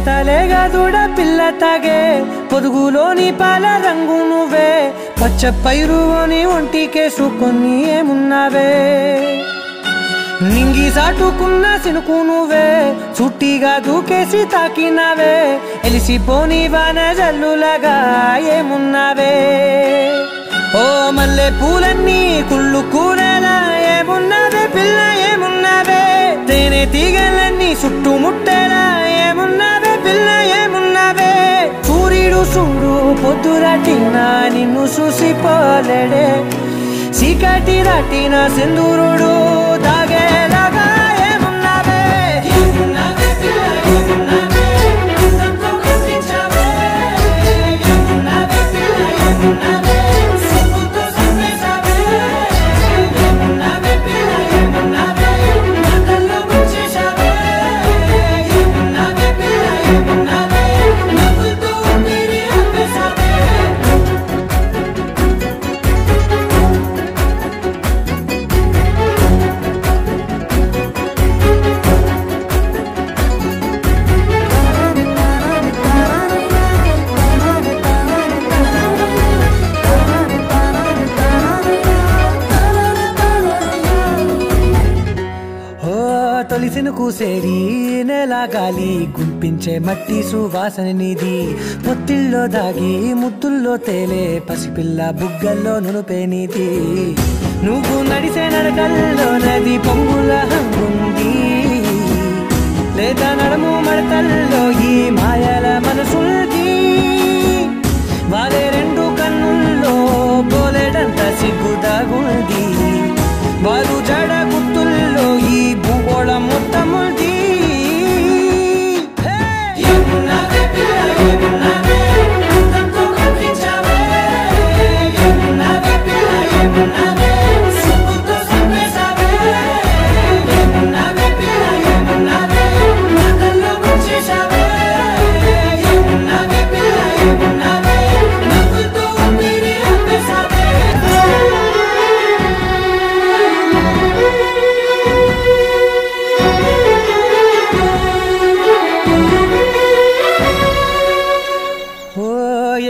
తలేగా దూడ పిల్ల తాగే పొదుగులోని పాల రంగు నువ్వే పచ్చ పైరుని ఒంటికేసుకొని ఏమున్నావే నింగి సాటుకున్న సినుకు నువ్వే చుట్టిగా దూకేసి తాకినావే ఎలిసిపోని వాన జల్లులగా ఏమున్నావే ఓ మల్లె పూలన్నీ కుళ్ళు కూరేలా ఏమున్నావే పిల్ల ఏమున్నావే తేనె తీగలన్నీ చుట్టుముట్టేలా ఏమున్నావే పిల్ల ఏమున్నావే సూర్యుడు చూడు పొద్దురాటినా నిన్ను చూసిపోలేడే చీకటి దాటిన సింధూరుడు దాగేలాగా ఏమున్నావే ఏమున్నావే పిల్ల ఏమున్నావే అందంతో కనిపించావే ఏమున్నావే పిల్ల ఏమున్నావే తొలిసిన కూసేరి నెల గాలి గుంపించే మట్టి సువాసన నిధి పొత్తిల్లో దాగి ముద్దుల్లో తేలే పసిపిల్ల బుగ్గల్లో నునుపే నీది నువ్వు నడిసే నడకల్లో నది పొంగుల హంగుంది లేదా నడము మడతల్లో ఈ మాయల మనసుంది వారే రెండు కన్నుల్లో పోలేడంత సిగ్గుదాగుంది వారు జడ గుర్తుల్లో ఈ భూగోళం మొత్తముంది ఏమున్నావే పిల్ల ఏమున్నావే అందంతో కనిపించావే ఏమున్నావే పిల్ల ఏమున్నావే సిగ్గుతో సంపేశావే ఏమున్నావే పిల్ల ఏమున్నావే నాకల్లో ముంచేశావే ఏమున్నావే పిల్ల ఏమున్నావే నవ్వుతో ఊపిరి ఆపేశావే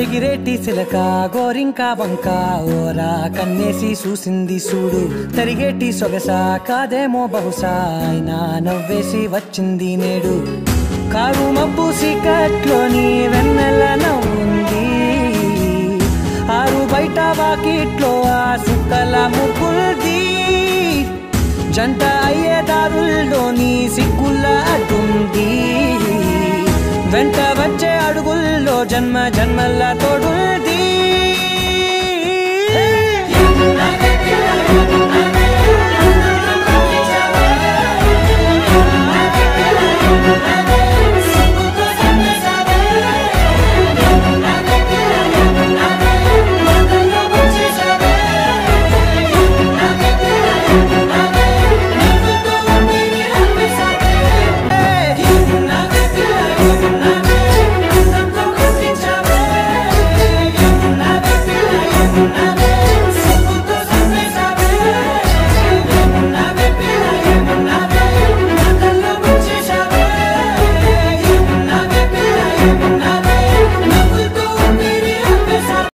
ఎగిరేటి సిలక గోరింక వంక ఓరా కన్నేసి చూసింది చూడు తరిగేటి సొగస కాదేమో బహుశా అయినా నవ్వేసి వచ్చింది నేడు కారు మబ్బు సీకట్లోని వెన్నెల నవ్వుంది ఆరు బయట వాకిట్లో ఆ సుక్కల ముగ్గుల్ది జంట అయ్యే దారుల్లోని సిగ్గుల అడ్డుంది వెంట వచ్చే అడుగుల్లో జన్మ జన్మల తోడుంది ఏమున్నావే పిల్ల ఏమున్నావే అందంతో కనిపించావే ఏమున్నావే పిల్ల ఏమున్నావే